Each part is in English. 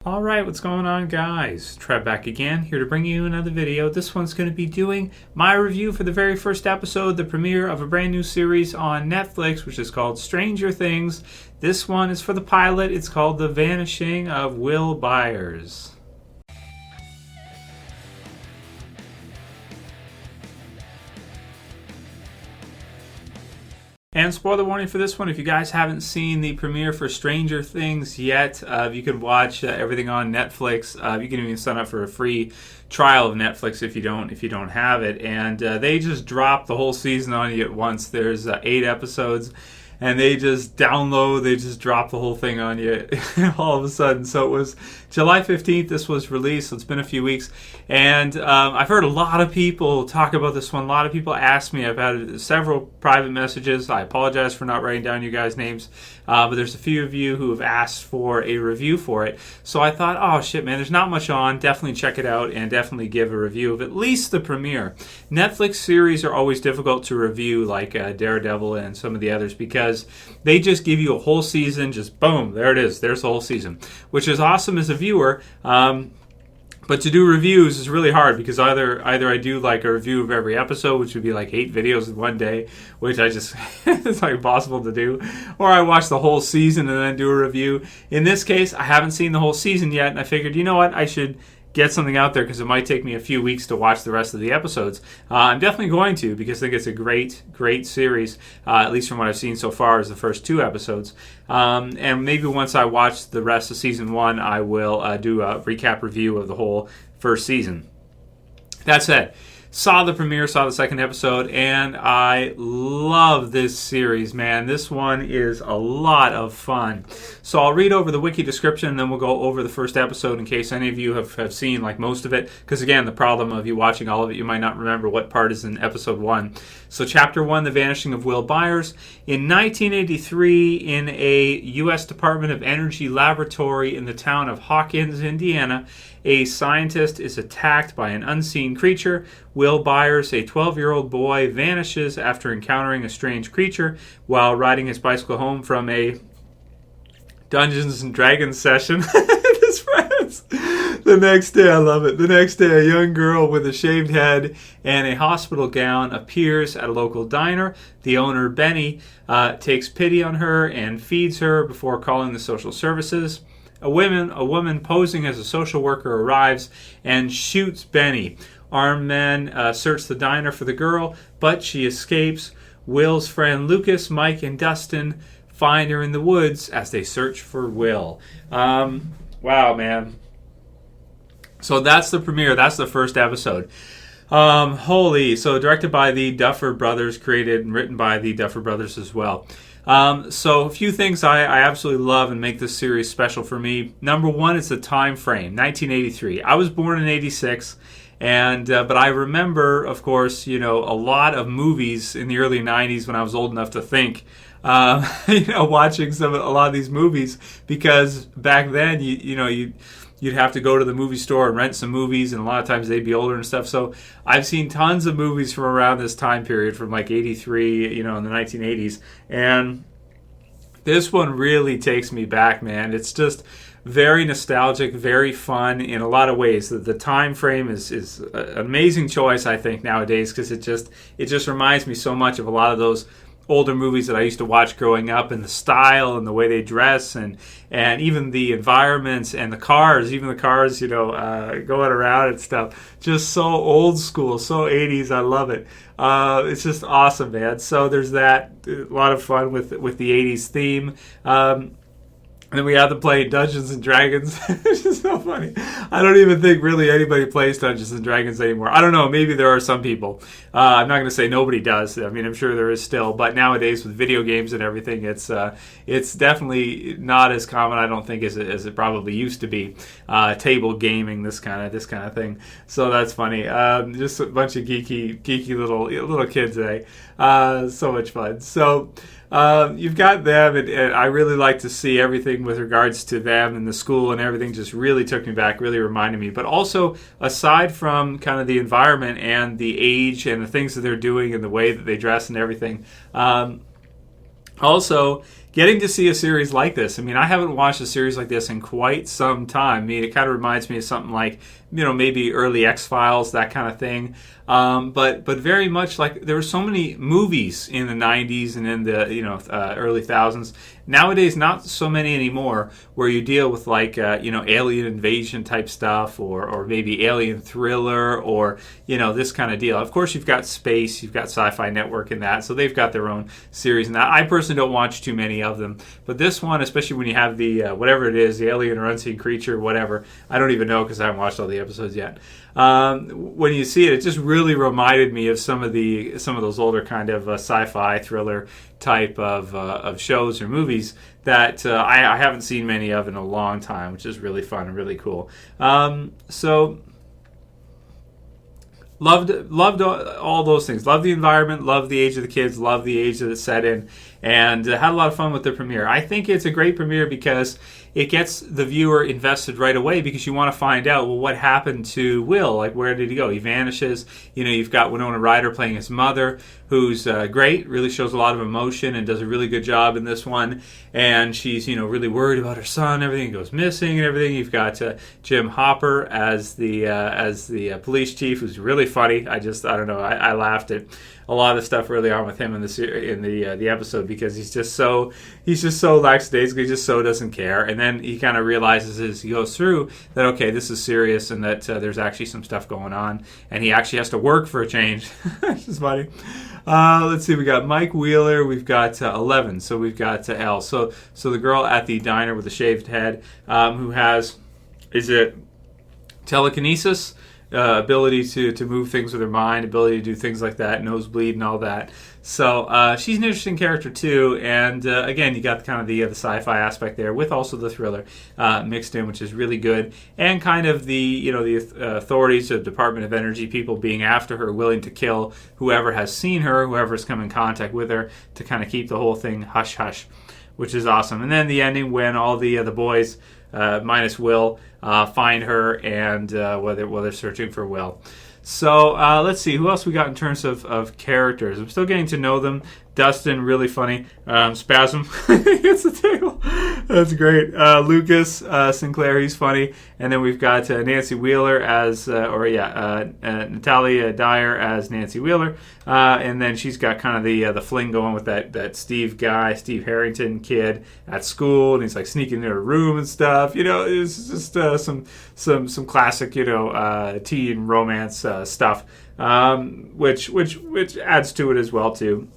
Alright, what's going on, guys? Trev back again, here to bring you another video. This one's going to be doing my review for the very first episode, the premiere of a brand new series on Netflix, which is called Stranger Things. This one is for the pilot. It's called The Vanishing of Will Byers. And spoiler warning for this one, if you guys haven't seen the premiere for Stranger Things yet, you can watch everything on Netflix. You can even sign up for a free trial of Netflix if you don't have it. And they just dropped the whole season on you at once. There's 8 episodes. And they just drop the whole thing on you all of a sudden. So it was July 15th, this was released, so it's been a few weeks. And I've heard a lot of people talk about this one. A lot of people ask me. I've had several private messages. I apologize for not writing down you guys' names. But there's a few of you who have asked for a review for it. So I thought, oh shit, man, there's not much on. Definitely check it out and definitely give a review of at least the premiere. Netflix series are always difficult to review, like Daredevil and some of the others, because they just give you a whole season, just boom, there it is, there's the whole season, which is awesome as a viewer. But to do reviews is really hard because either I do like a review of every episode, which would be like 8 videos in one day, which I just it's like impossible to do, or I watch the whole season and then do a review. In this case, I haven't seen the whole season yet, and I figured, you know what, I should get something out there because it might take me a few weeks to watch the rest of the episodes. I'm definitely going to, because I think it's a great series, at least from what I've seen so far as the first 2 episodes. And maybe once I watch the rest of season 1, I will do a recap review of the whole first season. That said, saw the premiere, saw the second episode, and I love this series, man. This one is a lot of fun. So I'll read over the wiki description, and then we'll go over the first episode in case any of you have seen like most of it. Because again, the problem of you watching all of it, you might not remember what part is in episode 1. So chapter 1, The Vanishing of Will Byers. In 1983, in a U.S. Department of Energy laboratory in the town of Hawkins, Indiana, a scientist is attacked by an unseen creature. Will Byers, a 12-year-old boy, vanishes after encountering a strange creature while riding his bicycle home from a Dungeons and Dragons session with his friends. The next day, I love it. The next day, a young girl with a shaved head and a hospital gown appears at a local diner. The owner, Benny, takes pity on her and feeds her before calling the social services. A woman posing as a social worker arrives and shoots Benny. Armed men search the diner for the girl, but she escapes. Will's friend Lucas, Mike, and Dustin find her in the woods as they search for Will. Wow, man. So that's the premiere. That's the first episode. So directed by the Duffer Brothers, created and written by the Duffer Brothers as well. So a few things I absolutely love and make this series special for me. Number one is the time frame, 1983. I was born in 86, and but I remember, of course, a lot of movies in the early 90s when I was old enough to think, watching a lot of these movies, because back then, you'd have to go to the movie store and rent some movies, and a lot of times they'd be older and stuff. So I've seen tons of movies from around this time period, from like 83, in the 1980s. And this one really takes me back, man. It's just very nostalgic, very fun in a lot of ways. The time frame is an amazing choice, I think, nowadays, because it just reminds me so much of a lot of those older movies that I used to watch growing up, and the style and the way they dress, and even the environments and the cars, going around and stuff. Just so old school, so 80s. I love it. It's just awesome, man. So there's that. A lot of fun with the 80s theme. And then we have to play Dungeons and Dragons. It's just so funny. I don't even think really anybody plays Dungeons and Dragons anymore. I don't know. Maybe there are some people. I'm not going to say nobody does. I mean, I'm sure there is still. But nowadays with video games and everything, it's definitely not as common, I don't think, as it probably used to be. Table gaming, this kind of thing. So that's funny. Just a bunch of geeky little kids, eh? So much fun. So you've got them, and I really like to see everything with regards to them and the school and everything. Just really took me back, really reminded me. But also, aside from kind of the environment and the age and the things that they're doing and the way that they dress and everything, also getting to see a series like this. I mean, I haven't watched a series like this in quite some time. I mean, it kind of reminds me of something like, maybe early X-Files, that kind of thing. But very much like there were so many movies in the 90s and in the early thousands. Nowadays, not so many anymore, where you deal with like alien invasion type stuff, or maybe alien thriller, or this kind of deal. Of course, you've got space, you've got Sci-Fi Network and that, so they've got their own series. And I personally don't watch too many of them, but this one, especially when you have the whatever it is, the alien or unseen creature, whatever, I don't even know because I haven't watched all the episodes yet. When you see it, it just really reminded me of some of those older kind of sci-fi thriller type of shows or movies that I haven't seen many of in a long time, which is really fun and really cool. So loved all those things. Loved the environment, loved the age of the kids, loved the age that it's set in, and had a lot of fun with the premiere. I think it's a great premiere because it gets the viewer invested right away, because you want to find out, well, what happened to Will? Like, where did he go? He vanishes. You've got Winona Ryder playing his mother, who's great, really shows a lot of emotion and does a really good job in this one. And she's, really worried about her son. Everything goes missing and everything. You've got Jim Hopper as the police chief, who's really funny. I don't know. I laughed at a lot of stuff early on with him in the episode, because he's just so lackadaisical. He just so doesn't care. And then he kind of realizes as he goes through that, okay, this is serious, and that there's actually some stuff going on, and he actually has to work for a change. Which is funny. Let's see. We got Mike Wheeler. We've got 11. So we've got Elle. So the girl at the diner with the shaved head, who has, is it telekinesis? Ability to move things with her mind, ability to do things like that, nosebleed and all that. So she's an interesting character too, and again, you got kind of the sci-fi aspect there, with also the thriller mixed in, which is really good, and kind of the authorities, the Department of Energy people being after her, willing to kill whoever has seen her, whoever's come in contact with her, to kind of keep the whole thing hush hush, which is awesome. And then the ending, when all the boys, minus Will, find her, and while they're searching for Will. So let's see, who else we got in terms of characters. I'm still getting to know them. Dustin, really funny. Spasm hits the table. That's great. Lucas Sinclair, he's funny. And then we've got Nancy Wheeler as, Natalia Dyer as Nancy Wheeler. And then she's got kind of the fling going with that Steve Harrington kid at school, and he's like sneaking into her room and stuff. It's just some classic, teen romance stuff, which adds to it as well too.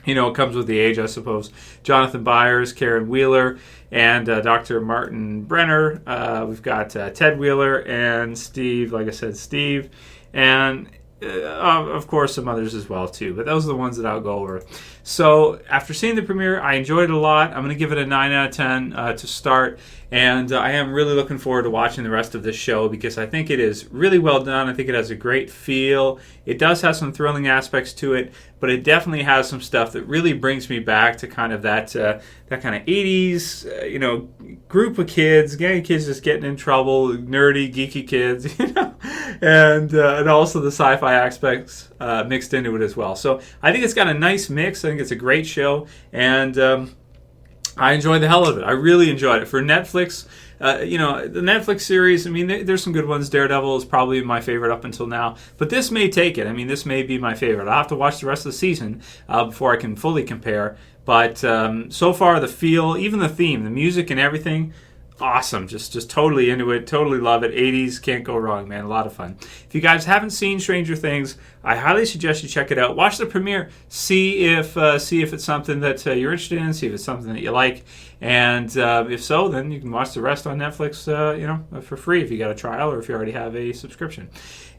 It comes with the age, I suppose. Jonathan Byers, Karen Wheeler, and Dr. Martin Brenner. We've got Ted Wheeler and Steve, like I said, Steve. And, of course, some others as well, too. But those are the ones that I'll go over. So, after seeing the premiere, I enjoyed it a lot. I'm going to give it a 9 out of 10 to start. And I am really looking forward to watching the rest of this show, because I think it is really well done. I think it has a great feel. It does have some thrilling aspects to it, but it definitely has some stuff that really brings me back to kind of that kind of 80s, group of kids, gang of kids just getting in trouble, nerdy, geeky kids, and also the sci-fi aspects mixed into it as well. So I think it's got a nice mix. I think it's a great show, and I enjoyed the hell of it. I really enjoyed it. For Netflix, the Netflix series, I mean, there's some good ones. Daredevil is probably my favorite up until now. But this may take it. I mean, this may be my favorite. I'll have to watch the rest of the season before I can fully compare. But so far, the feel, even the theme, the music and everything, awesome. Just totally into it. Totally love it. 80s, can't go wrong, man. A lot of fun. If you guys haven't seen Stranger Things, I highly suggest you check it out. Watch the premiere. See if it's something that you're interested in. See if it's something that you like. And if so, then you can watch the rest on Netflix, for free if you got a trial, or if you already have a subscription.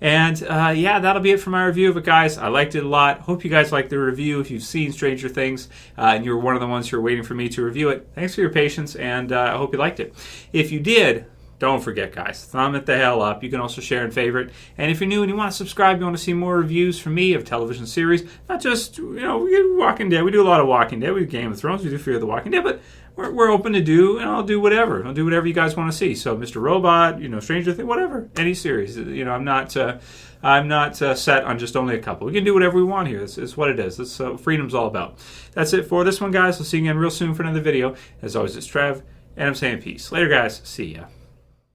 And that'll be it for my review of it, guys. I liked it a lot. Hope you guys liked the review. If you've seen Stranger Things and you're one of the ones who are waiting for me to review it, thanks for your patience, and I hope you liked it. If you did, don't forget, guys, thumb it the hell up. You can also share and favorite. And if you're new and you want to subscribe, you want to see more reviews from me of television series, not just, we do Walking Dead. We do a lot of Walking Dead. We do Game of Thrones. We do Fear of the Walking Dead. But we're open to do, and I'll do whatever. I'll do whatever you guys want to see. So Mr. Robot, Stranger Things, whatever, any series. I'm not set on just only a couple. We can do whatever we want here. It's what it is. That's what freedom's all about. That's it for this one, guys. We'll see you again real soon for another video. As always, it's Trev, and I'm saying peace. Later, guys. See ya.